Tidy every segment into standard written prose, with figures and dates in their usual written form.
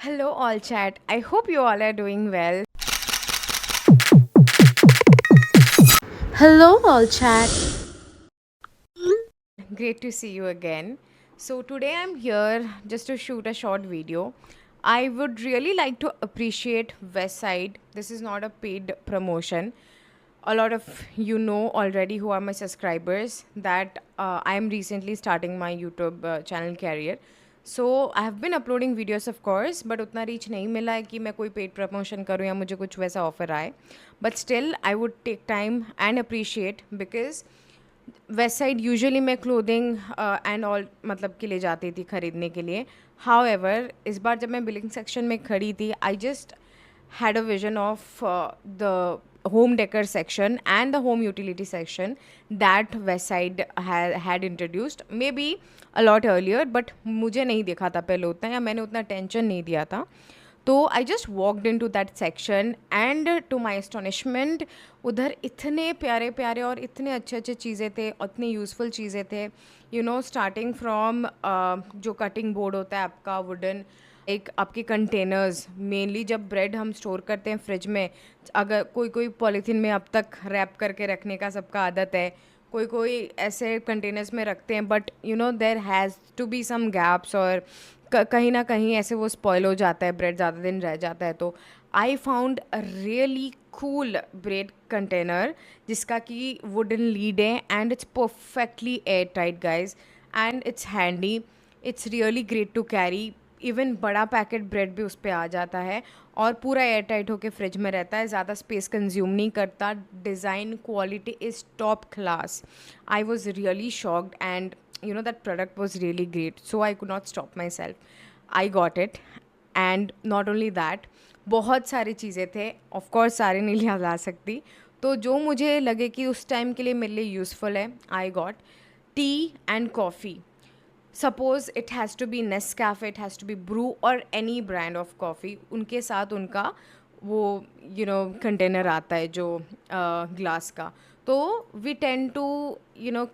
Hello, all chat. I hope you all are doing well. Hello, all chat. Great to see you again. So, today I'm here just to shoot a short video. I would really like to appreciate Westside. This is not a paid promotion. A lot of you know already who are my subscribers that I am recently starting my YouTube channel career. So I have been uploading videos of course but उतना reach नहीं मिला है कि मैं कोई paid promotion करूँ या मुझे कुछ वैसा ऑफर आए but still I would take time and appreciate because Westside usually मैं क्लोथिंग एंड ऑल मतलब के लिए जाती थी ख़रीदने के लिए हाउ एवर इस बार जब मैं बिलिंग सेक्शन में खड़ी थी I just had a vision of the home decor section and the home utility section that Westside had introduced maybe a lot earlier but मुझे नहीं देखा था पहले उतना या मैंने उतना टेंशन नहीं दिया था तो I just walked into that section and to my astonishment उधर इतने प्यारे प्यारे और इतने अच्छे अच्छे चीज़ें थे इतनी यूज़फुल चीज़ें थे यू नो स्टार्टिंग फ्रॉम जो कटिंग बोर्ड होता है आपका वुडन एक आपके कंटेनर्स मेनली जब ब्रेड हम स्टोर करते हैं फ्रिज में अगर कोई कोई पॉलीथीन में अब तक रैप करके रखने का सबका आदत है कोई कोई ऐसे कंटेनर्स में रखते हैं but you know there has to be some gaps और कहीं ना कहीं ऐसे वो स्पॉइल हो जाता है ब्रेड ज़्यादा दिन रह जाता है तो I found a really cool bread container जिसका कि वुडन लीड है and it's perfectly air tight guys and it's handy it's really great to carry even बड़ा पैकेट ब्रेड भी उस पर आ जाता है और पूरा एयर टाइट होकर फ्रिज में रहता है ज़्यादा स्पेस कंज्यूम नहीं करता design quality is top class I was really shocked and you know that product was really great so I could not stop myself I got it and not only that बहुत सारी चीज़ें थे of course सारे नहीं लिया जा सकती तो जो मुझे लगे कि उस टाइम के लिए मेरे लिए यूज़फुल है I got tea and coffee suppose it has to be Nescafe it has to be Bru और एनी ब्रांड ऑफ कॉफ़ी उनके साथ उनका वो कंटेनर आता है जो ग्लास का तो we tend to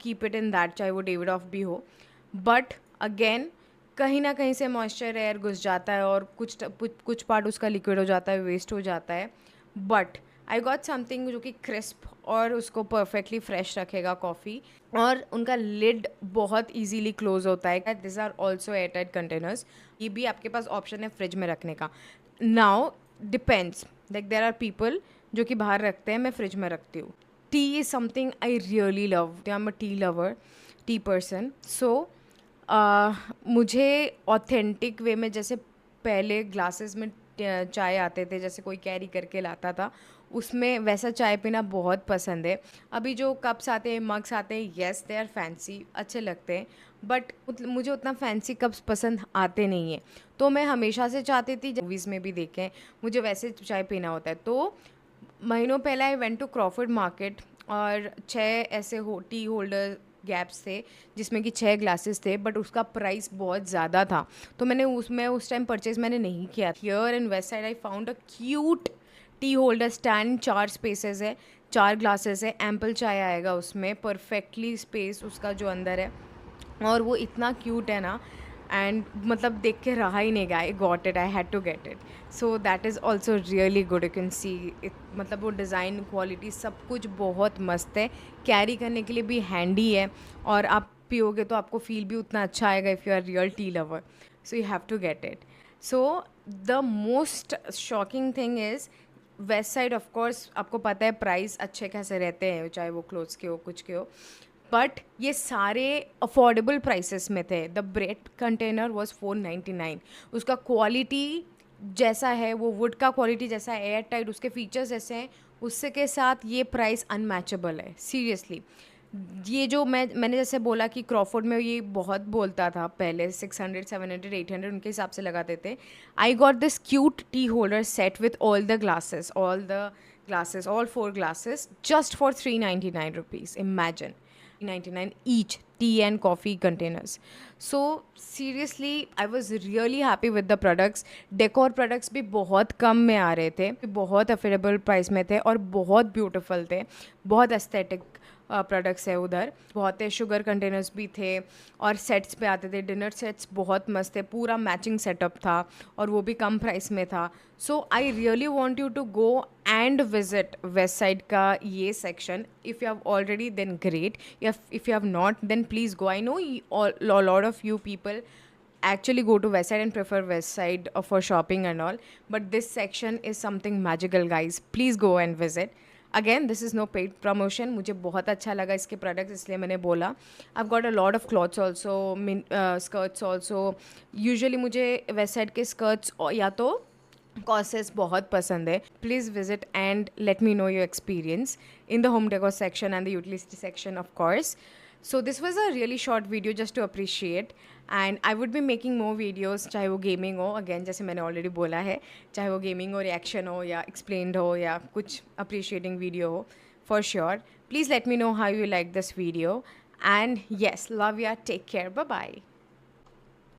keep it in that चाहे वो डेविड ऑफ भी हो बट अगेन कहीं ना कहीं से मॉइस्चर एयर घुस जाता है और कुछ पार्ट उसका लिक्विड हो जाता है वेस्ट हो जाता है बट आई गॉट समथिंग जो कि क्रिस्प और उसको परफेक्टली फ्रेश रखेगा कॉफ़ी और उनका लिड बहुत इजीली क्लोज होता है this are also air tight containers ये भी आपके पास ऑप्शन है फ्रिज में रखने का now depends like there are people जो कि बाहर रखते हैं मैं फ्रिज में रखती हूँ T is something I really love I am a tea lover tea person so मुझे ऑथेंटिक वे में जैसे पहले ग्लासेस में चाय आते थे जैसे कोई कैरी करके लाता था उसमें वैसा चाय पीना बहुत पसंद है अभी जो कप्स आते हैं मग्स आते हैं येस दे आर फैंसी अच्छे लगते हैं बट मुझे उतना फैंसी कप्स पसंद आते नहीं हैं तो मैं हमेशा से चाहती थी मूवीज़ में भी देखें मुझे वैसे चाय पीना होता है तो महीनों पहले I went to Crawford Market और 6 ऐसे टी होल्डर गैप्स थे जिसमें कि 6 ग्लासेस थे बट उसका प्राइस बहुत ज़्यादा था तो मैंने उसमें उस टाइम परचेज़ मैंने नहीं किया here in west side I found a cute T holder stand 4 spaces है 4 ग्लासेस है एम्पल चाय आएगा उसमें परफेक्टली स्पेस उसका जो अंदर है और वो इतना क्यूट है ना एंड मतलब देख के रहा ही नहीं गया I got it I had to get it so that is also really good you can see it मतलब वो डिज़ाइन क्वालिटी सब कुछ बहुत मस्त है कैरी करने के लिए भी हैंडी है और आप पियोगे तो आपको फील भी उतना अच्छा आएगा if you are real tea lover so you have to get it so the most shocking thing is Westside of course आपको पता है प्राइस अच्छे कैसे रहते हैं चाहे वो क्लोथ्स के हो कुछ के हो बट ये सारे अफोर्डेबल प्राइसेस में थे द ब्रेड कंटेनर वॉज 499 उसका क्वालिटी जैसा है वो वुड का क्वालिटी जैसा है एयर टाइट उसके फीचर्स ऐसे हैं उससे के साथ ये प्राइस अनमैचेबल है सीरियसली ये जो मैंने जैसे बोला कि क्रॉफोर्ड में ये बहुत बोलता था पहले 600 700 800 उनके हिसाब से लगाते थे I got this cute T holder set with all the glasses all 4 glasses just for 399 rupees imagine 99 each tea and coffee containers so seriously I was really happy with the products decor products भी बहुत कम में आ रहे थे बहुत affordable price में थे और बहुत ब्यूटीफुल थे बहुत एस्थेटिक प्रोडक्ट्स है उधर, बहुत है, शुगर कंटेनर्स भी थे और सेट्स पे आते थे, डिनर सेट्स बहुत मस्त थे, पूरा मैचिंग सेटअप था और वो भी कम प्राइस में था. So I really want you to go and visit west side का ये section. If you have already then great, if you have not then please go. I know a lot of you people actually go to west side and prefer west side for shopping and all, but this section is something magical, guys. Please go and visit. Again, this is no paid promotion. मुझे बहुत अच्छा लगा इसके products, इसलिए मैंने बोला. I've got a lot of clothes also, skirts also. Usually मुझे west side के skirts या तो कॉसेस बहुत पसंद है. Please visit and let me know your experience in the home decor section and the utility section, of course. So this was a really short video just to appreciate, and I would be making more videos, चाहे वो gaming हो, again जैसे मैंने already बोला है, चाहे वो gaming हो, रिएक्शन हो, या एक्सप्लेन्ड हो, या कुछ अप्रिशिएटिंग वीडियो हो, for sure. Please let me know how you like this video, and yes, love या, टेक केयर, बाय बाय.